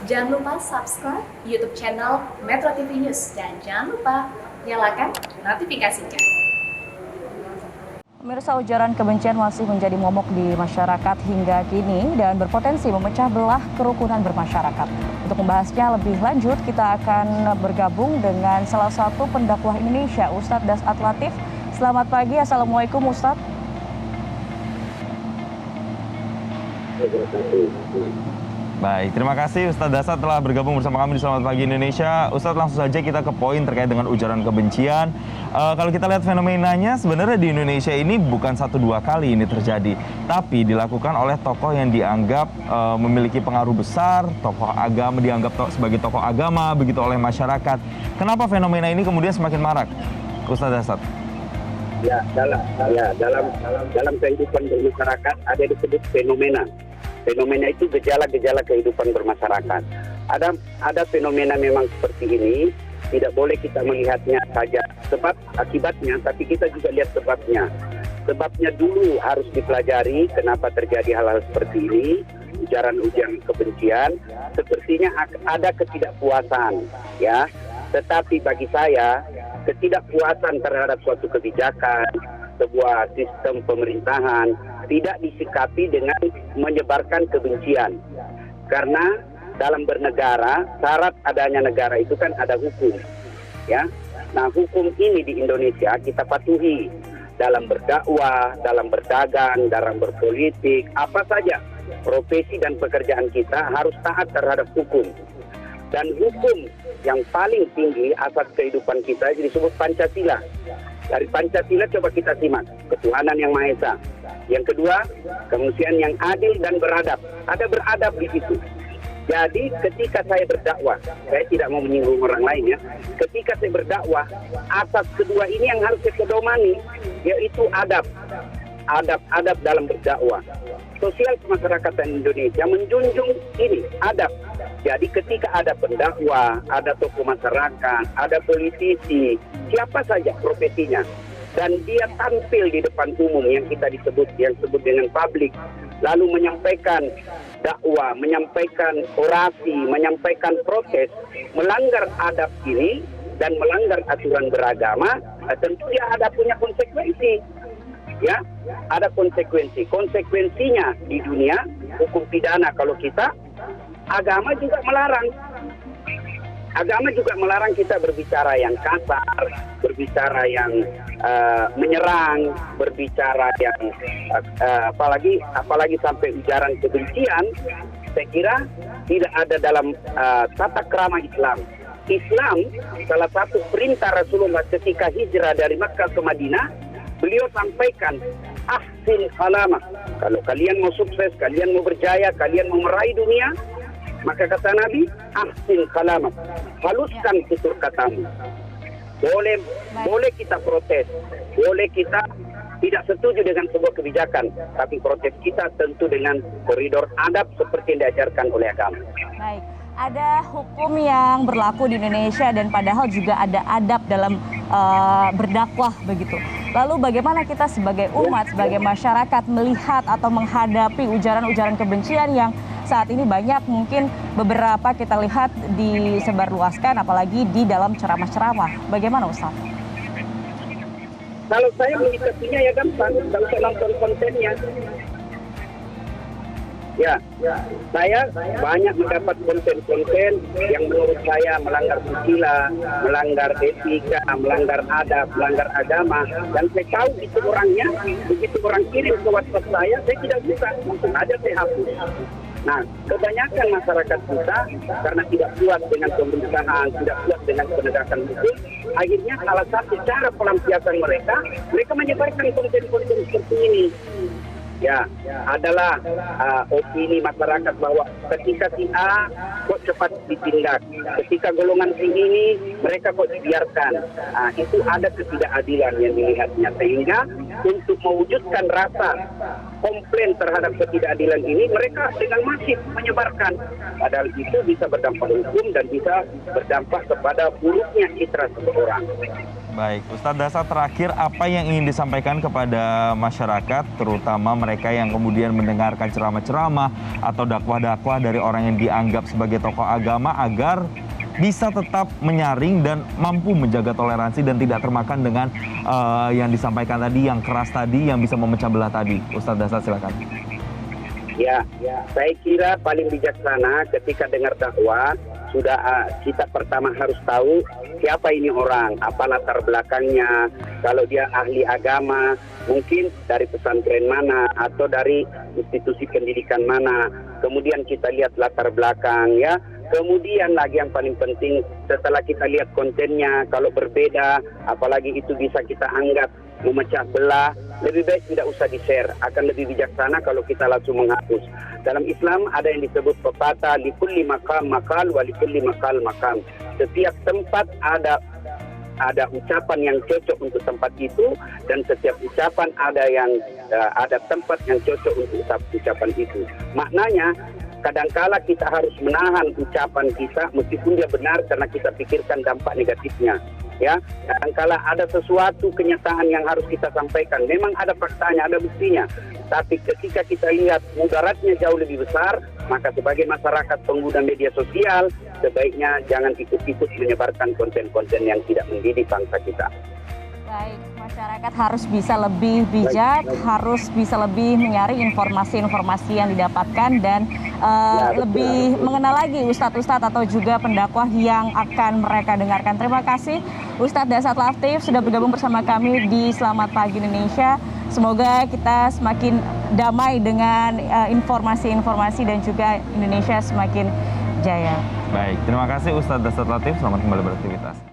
Jangan lupa subscribe YouTube channel Metro TV News dan jangan lupa nyalakan notifikasinya. Pemirsa, ujaran kebencian masih menjadi momok di masyarakat hingga kini dan berpotensi memecah belah kerukunan bermasyarakat. Untuk membahasnya lebih lanjut, kita akan bergabung dengan salah satu pendakwah Indonesia, Ustadz Dasat Latif. Selamat pagi, Assalamualaikum Ustadz. Baik, terima kasih Ustadz Dasat telah bergabung bersama kami di Selamat Pagi Indonesia. Ustadz, langsung saja kita ke poin terkait dengan ujaran kebencian. Kalau kita lihat fenomenanya, sebenarnya di Indonesia ini bukan 1-2 kali ini terjadi, tapi dilakukan oleh tokoh yang dianggap memiliki pengaruh besar, tokoh agama, dianggap sebagai tokoh agama begitu oleh masyarakat. Kenapa fenomena ini kemudian semakin marak, Ustadz Dasat? Dalam kehidupan bermasyarakat ada disebut fenomena. Fenomena itu gejala-gejala kehidupan bermasyarakat. Ada fenomena memang seperti ini, tidak boleh kita melihatnya saja sebab akibatnya, tapi kita juga lihat sebabnya. Sebabnya dulu harus dipelajari kenapa terjadi hal-hal seperti ini, ujaran-ujaran kebencian. Sepertinya ada ketidakpuasan, ya. Tetapi bagi saya, ketidakpuasan terhadap suatu kebijakan, sebuah sistem pemerintahan tidak disikapi dengan menyebarkan kebencian. Karena dalam bernegara, syarat adanya negara itu kan ada hukum, ya. Nah, hukum ini di Indonesia kita patuhi dalam berdakwah, dalam berdagang, dalam berpolitik, apa saja profesi dan pekerjaan kita harus taat terhadap hukum. Dan hukum yang paling tinggi asas kehidupan kita disebut Pancasila. Dari Pancasila coba kita simak, ketuhanan yang Maha Esa. Yang kedua, kemanusiaan yang adil dan beradab. Ada beradab di situ. Jadi ketika saya berdakwah, saya tidak mau menyinggung orang lain, ya. Ketika saya berdakwah, asas kedua ini yang harus saya pedomani, yaitu adab. Adab dalam berdakwah. Sosial kemasyarakatan Indonesia menjunjung ini, adab. Jadi ketika ada pendakwah, ada tokoh masyarakat, ada politisi, siapa saja profesinya, dan dia tampil di depan umum yang disebut dengan publik, lalu menyampaikan dakwah, menyampaikan orasi, menyampaikan protes, melanggar adab ini dan melanggar aturan beragama, tentu dia ada punya konsekuensi. Ya, ada konsekuensi. Konsekuensinya di dunia hukum pidana kalau kita, agama juga melarang. Agama juga melarang kita berbicara yang kasar, berbicara yang menyerang, berbicara yang apalagi sampai ujaran kebencian. Saya kira tidak ada dalam tata krama Islam. Islam, salah satu perintah Rasulullah ketika hijrah dari Makkah ke Madinah, beliau sampaikan, ahsin khalamah. Kalau kalian mau sukses, kalian mau berjaya, kalian mau meraih dunia, maka kata Nabi, ahsin khalamah. Haluskan tutur katamu. Boleh kita protes, boleh kita tidak setuju dengan sebuah kebijakan, tapi protes kita tentu dengan koridor adab seperti yang diajarkan oleh agama. Baik, ada hukum yang berlaku di Indonesia dan padahal juga ada adab dalam berdakwah begitu. Lalu bagaimana kita sebagai umat, sebagai masyarakat melihat atau menghadapi ujaran-ujaran kebencian yang saat ini banyak mungkin beberapa kita lihat disebarluaskan apalagi di dalam ceramah-ceramah. Bagaimana Ustaz? Kalau saya menyikapinya ya gampang, kalau saya nonton kontennya. Ya, saya banyak mendapat konten-konten yang menurut saya melanggar susila, melanggar etika, melanggar adab, melanggar agama. Dan saya tahu itu orangnya, begitu orang kirim ke WhatsApp saya tidak bisa, langsung aja saya hapus. Nah, kebanyakan masyarakat kita karena tidak puas dengan pemerintahan, tidak puas dengan penegakan hukum, akhirnya salah satu cara pelampiasan mereka menyebarkan konten-konten seperti ini. Ya, adalah opini masyarakat bahwa ketika si A kok cepat ditindak, ketika golongan si ini mereka kok dibiarkan. Itu ada ketidakadilan yang dilihatnya, sehingga untuk mewujudkan rasa komplain terhadap ketidakadilan ini mereka dengan masif menyebarkan. Padahal itu bisa berdampak hukum dan bisa berdampak kepada buruknya citra seseorang. Baik, Ustadz Dasar, terakhir apa yang ingin disampaikan kepada masyarakat, terutama mereka yang kemudian mendengarkan ceramah-ceramah atau dakwah-dakwah dari orang yang dianggap sebagai tokoh agama agar bisa tetap menyaring dan mampu menjaga toleransi dan tidak termakan dengan yang disampaikan tadi, yang keras tadi, yang bisa memecah belah tadi. Ustadz Dasar, silakan. Ya, saya kira paling bijaksana ketika dengar dakwah, sudah kita pertama harus tahu siapa ini orang, apa latar belakangnya. Kalau dia ahli agama, mungkin dari pesantren mana atau dari institusi pendidikan mana. Kemudian kita lihat latar belakang ya. Kemudian lagi yang paling penting, setelah kita lihat kontennya, kalau berbeda, apalagi itu bisa kita anggap memecah belah, lebih baik tidak usah di-share. Akan lebih bijaksana kalau kita langsung menghapus. Dalam Islam ada yang disebut pepatah, likulli maqam maqal wa likulli maqal maqam. Setiap tempat ada ucapan yang cocok untuk tempat itu, dan setiap ucapan ada tempat yang cocok untuk ucapan itu. Maknanya kadangkala kita harus menahan ucapan kita meskipun dia benar karena kita pikirkan dampak negatifnya. Ya, kadangkala ada sesuatu kenyataan yang harus kita sampaikan. Memang ada faktanya, ada buktinya. Tapi ketika kita lihat mudaratnya jauh lebih besar, maka sebagai masyarakat pengguna media sosial, sebaiknya jangan ikut-ikut menyebarkan konten-konten yang tidak mendidik bangsa kita. Baik, masyarakat harus bisa lebih bijak, harus bisa lebih menyaring informasi-informasi yang didapatkan dan lebih mengenal lagi ustadz-ustadz atau juga pendakwah yang akan mereka dengarkan. Terima kasih Ustadz Dasat Latif sudah bergabung bersama kami di Selamat Pagi Indonesia. Semoga kita semakin damai dengan informasi-informasi dan juga Indonesia semakin jaya. Baik, terima kasih Ustadz Dasat Latif. Selamat kembali beraktivitas.